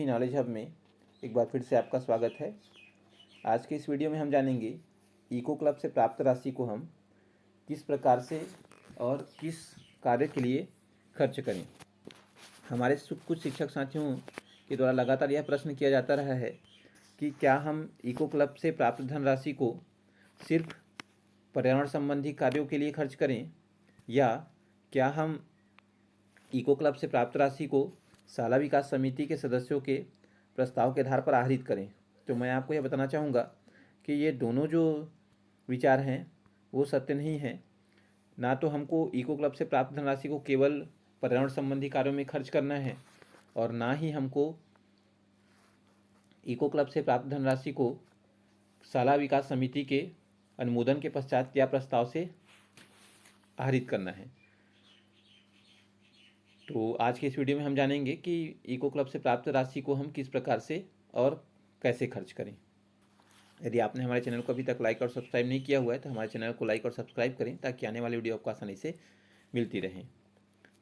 TV knowledge hub में एक बार फिर से आपका स्वागत है। आज के इस वीडियो में हम जानेंगे इको क्लब से प्राप्त राशि को हम किस प्रकार से और किस कार्य के लिए खर्च करें। हमारे कुछ शिक्षक साथियों के द्वारा लगातार यह प्रश्न किया जाता रहा है कि क्या हम इको क्लब से प्राप्त धनराशि को सिर्फ पर्यावरण संबंधी कार्यों के लिए खर्च करें या क्या हम इको क्लब से प्राप्त राशि को शाला विकास समिति के सदस्यों के प्रस्ताव के आधार पर आहरित करें। तो मैं आपको यह बताना चाहूँगा कि ये दोनों जो विचार हैं वो सत्य नहीं हैं। ना तो हमको इको क्लब से प्राप्त धनराशि को केवल पर्यावरण संबंधी कार्यों में खर्च करना है और ना ही हमको इको क्लब से प्राप्त धनराशि को शाला विकास समिति के अनुमोदन के पश्चात या प्रस्ताव से आहरित करना है। तो आज के इस वीडियो में हम जानेंगे कि इको क्लब से प्राप्त राशि को हम किस प्रकार से और कैसे खर्च करें। यदि आपने हमारे चैनल को अभी तक लाइक और सब्सक्राइब नहीं किया हुआ है तो हमारे चैनल को लाइक और सब्सक्राइब करें ताकि आने वाली वीडियो आपको आसानी से मिलती रहें।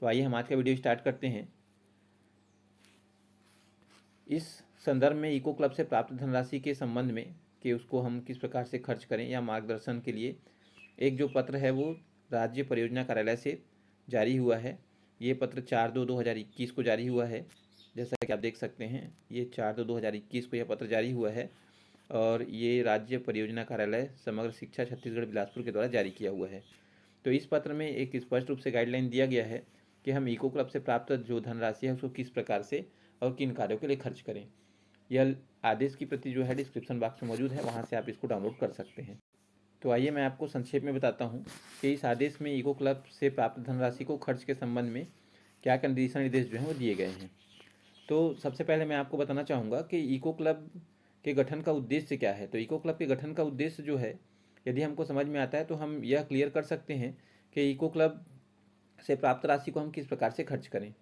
तो आइए हम आज का वीडियो स्टार्ट करते हैं। इस संदर्भ में इको क्लब से प्राप्त धनराशि के संबंध में कि उसको हम किस प्रकार से खर्च करें या मार्गदर्शन के लिए एक जो पत्र है वो राज्य परियोजना कार्यालय से जारी हुआ है। ये पत्र 4/2/2021 को जारी हुआ है। जैसा कि आप देख सकते हैं ये 4/2/2021 को यह पत्र जारी हुआ है और ये राज्य परियोजना कार्यालय समग्र शिक्षा छत्तीसगढ़ बिलासपुर के द्वारा जारी किया हुआ है। तो इस पत्र में एक स्पष्ट रूप से गाइडलाइन दिया गया है कि हम इको क्लब से प्राप्त जो धनराशि है उसको किस प्रकार से और किन कार्यों के लिए खर्च करें। यह आदेश की प्रति जो है डिस्क्रिप्शन बॉक्स में मौजूद है, वहाँ से आप इसको डाउनलोड कर सकते हैं। तो आइए मैं आपको संक्षेप में बताता हूँ कि इस आदेश में इको क्लब से प्राप्त धनराशि को खर्च के संबंध में क्या क्या दिशा निर्देश जो हैं वो दिए गए हैं। तो सबसे पहले मैं आपको बताना चाहूँगा कि इको क्लब के गठन का उद्देश्य क्या है। तो इको क्लब के गठन का उद्देश्य जो है यदि हमको समझ में आता है तो हम यह क्लियर कर सकते हैं कि इको क्लब से प्राप्त राशि को हम किस प्रकार से खर्च करें।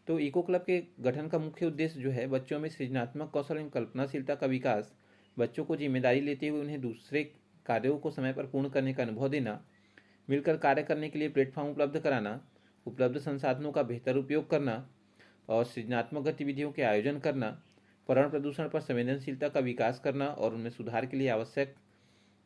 तो इको क्लब के गठन का मुख्य उद्देश्य जो है बच्चों में सृजनात्मक कौशल एवं कल्पनाशीलता का विकास, बच्चों को जिम्मेदारी लेते हुए उन्हें दूसरे कार्यों को समय पर पूर्ण करने का अनुभव देना, मिलकर कार्य करने के लिए प्लेटफॉर्म उपलब्ध कराना, उपलब्ध संसाधनों का बेहतर उपयोग करना और सृजनात्मक गतिविधियों के आयोजन करना, पर्यावरण प्रदूषण पर संवेदनशीलता का विकास करना और उनमें सुधार के लिए आवश्यक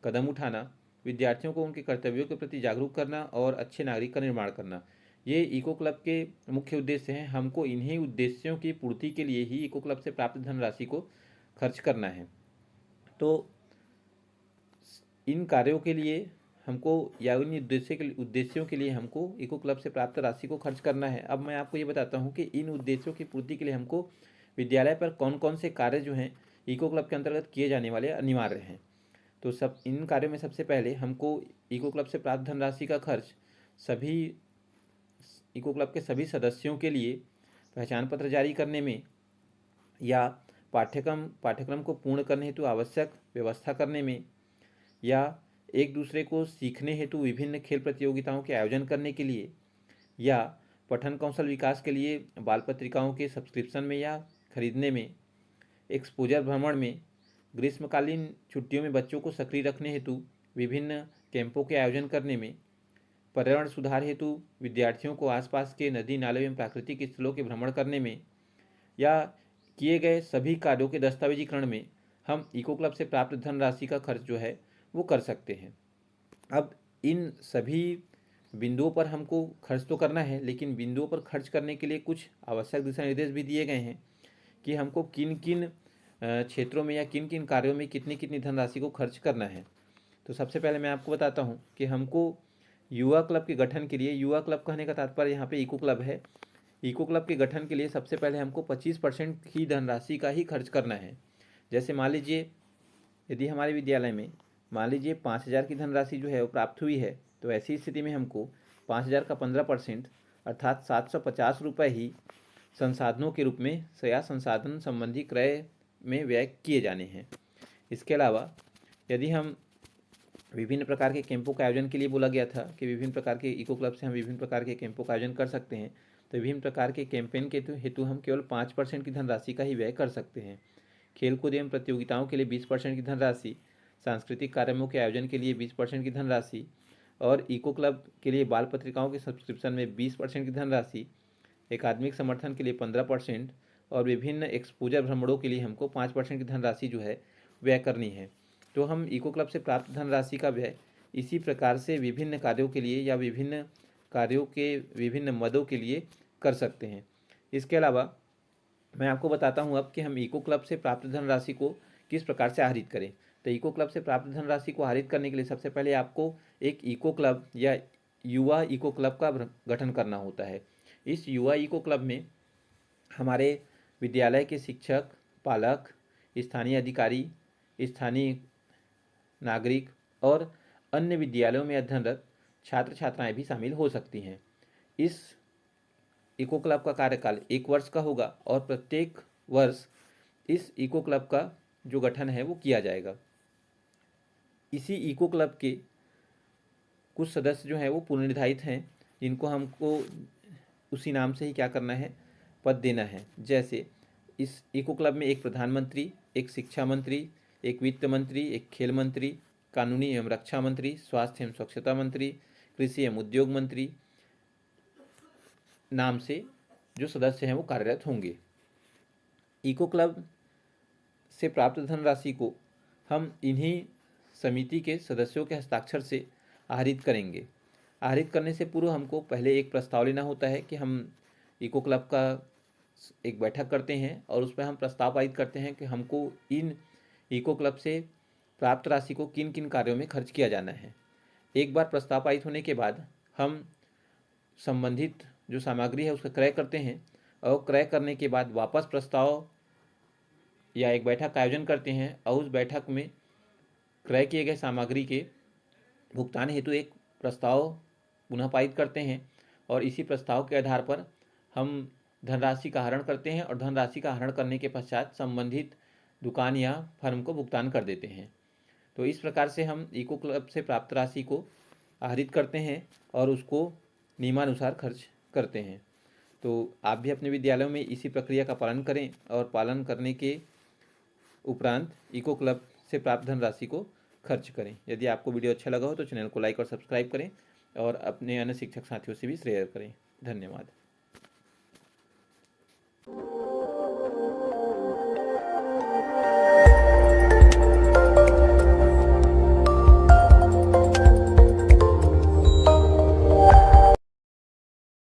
कदम उठाना, विद्यार्थियों को उनके कर्तव्यों के प्रति जागरूक करना और अच्छे नागरिक का निर्माण करना। ये इको क्लब के मुख्य उद्देश्य हैं। हमको इन्हीं उद्देश्यों की पूर्ति के लिए ही इको क्लब से प्राप्त धनराशि को खर्च करना है। तो इन कार्यों के लिए हमको या इन उद्देश्यों के लिए हमको इको क्लब से प्राप्त राशि को खर्च करना है। अब मैं आपको ये बताता हूँ कि इन उद्देश्यों की पूर्ति के लिए हमको विद्यालय पर कौन कौन से कार्य जो हैं इको क्लब के अंतर्गत किए जाने वाले अनिवार्य हैं। तो सब इन कार्यों में सबसे पहले हमको इको क्लब से प्राप्त धनराशि का खर्च सभी इको क्लब के सभी सदस्यों के लिए पहचान पत्र जारी करने में या पाठ्यक्रम को पूर्ण करने हेतु आवश्यक व्यवस्था करने में या एक दूसरे को सीखने हेतु विभिन्न खेल प्रतियोगिताओं के आयोजन करने के लिए या पठन कौशल विकास के लिए बाल पत्रिकाओं के सब्सक्रिप्शन में या खरीदने में, एक्सपोजर भ्रमण में, ग्रीष्मकालीन छुट्टियों में बच्चों को सक्रिय रखने हेतु विभिन्न कैंपों के आयोजन करने में, पर्यावरण सुधार हेतु विद्यार्थियों को आसपास के नदी नाले एवं प्राकृतिक स्थलों के भ्रमण करने में या किए गए सभी कार्यों के दस्तावेजीकरण में हम इको क्लब से प्राप्त धनराशि का खर्च जो है वो कर सकते हैं। अब इन सभी बिंदुओं पर हमको खर्च तो करना है, लेकिन बिंदुओं पर खर्च करने के लिए कुछ आवश्यक दिशा निर्देश भी दिए गए हैं कि हमको किन किन क्षेत्रों में या किन किन कार्यों में कितनी कितनी धनराशि को खर्च करना है। तो सबसे पहले मैं आपको बताता हूँ कि हमको युवा क्लब के गठन के लिए, युवा क्लब कहने का तात्पर्य यहाँ पे इको क्लब है, इको क्लब के गठन के लिए सबसे पहले हमको 25% की धनराशि का ही खर्च करना है। जैसे मान लीजिए यदि हमारे विद्यालय में मान लीजिए 5,000 की धनराशि जो है वो प्राप्त हुई है, तो ऐसी स्थिति में हमको 5,000 का 15% अर्थात 750 रुपये ही संसाधनों के रूप में या संसाधन संबंधी क्रय में व्यय किए जाने हैं। इसके अलावा यदि हम विभिन्न प्रकार के कैंपों का आयोजन के लिए बोला गया था कि विभिन्न प्रकार के इको क्लब से हम विभिन्न प्रकार के कैंपों का आयोजन कर सकते हैं, तो विभिन्न प्रकार के कैंपेन के हेतु हम केवल 5% की धनराशि का ही व्यय कर सकते हैं। खेलकूद एवं प्रतियोगिताओं के लिए 20% की धनराशि, सांस्कृतिक कार्यक्रमों के आयोजन के लिए 20% की धनराशि और इको क्लब के लिए बाल पत्रिकाओं के सब्सक्रिप्शन में 20% की धनराशि, एकादमिक समर्थन के लिए 15%, और विभिन्न एक्सपोजर भ्रमणों के लिए हमको 5% की धनराशि जो है व्यय करनी है। तो हम इको क्लब से प्राप्त धनराशि का व्यय इसी प्रकार से विभिन्न कार्यों के लिए या विभिन्न कार्यों के विभिन्न मदों के लिए कर सकते हैं। इसके अलावा मैं आपको बताता हूँ अब कि हम इको क्लब से प्राप्त धनराशि को किस प्रकार से आहरित करें। तो इको क्लब से प्राप्त धनराशि को आहरित करने के लिए सबसे पहले आपको एक इको क्लब या युवा इको क्लब का गठन करना होता है। इस युवा इको क्लब में हमारे विद्यालय के शिक्षक, पालक, स्थानीय अधिकारी, स्थानीय नागरिक और अन्य विद्यालयों में अध्ययनरत छात्र छात्राएं भी शामिल हो सकती हैं। इस इको क्लब का कार्यकाल 1 वर्ष का होगा और प्रत्येक वर्ष इस इको क्लब का जो गठन है वो किया जाएगा। इसी इको क्लब के कुछ सदस्य जो हैं वो पूर्व निर्धारित हैं, जिनको हमको उसी नाम से ही क्या करना है, पद देना है। जैसे इस इको क्लब में एक प्रधानमंत्री, एक शिक्षा मंत्री, एक वित्त मंत्री, एक खेल मंत्री, कानूनी एवं रक्षा मंत्री, स्वास्थ्य एवं स्वच्छता मंत्री, कृषि एवं उद्योग मंत्री नाम से जो सदस्य हैं वो कार्यरत होंगे। इको क्लब से प्राप्त धनराशि को हम इन्हीं समिति के सदस्यों के हस्ताक्षर से आहरित करेंगे। आहरित करने से पूर्व हमको पहले एक प्रस्ताव लेना होता है कि हम इको क्लब का एक बैठक करते हैं और उसमें हम प्रस्ताव पारित करते हैं कि हमको इन इको क्लब से प्राप्त राशि को किन किन कार्यों में खर्च किया जाना है। एक बार प्रस्ताव पारित होने के बाद हम संबंधित जो सामग्री है उसका क्रय करते हैं और क्रय करने के बाद वापस प्रस्ताव या एक बैठक का आयोजन करते हैं और उस बैठक में क्रय किए गए सामग्री के भुगतान हेतु एक प्रस्ताव पुनः पारित करते हैं और इसी प्रस्ताव के आधार पर हम धनराशि का आहरण करते हैं और धनराशि का आहरण करने के पश्चात संबंधित दुकान या फर्म को भुगतान कर देते हैं। तो इस प्रकार से हम इको क्लब से प्राप्त राशि को आहरित करते हैं और उसको नियमानुसार खर्च करते हैं। तो आप भी अपने विद्यालयों में इसी प्रक्रिया का पालन करें और पालन करने के उपरांत इको क्लब से प्राप्त धनराशि को खर्च करें। यदि आपको वीडियो अच्छा लगा हो तो चैनल को लाइक और सब्सक्राइब करें और अपने अन्य शिक्षक साथियों से भी शेयर करें। धन्यवाद।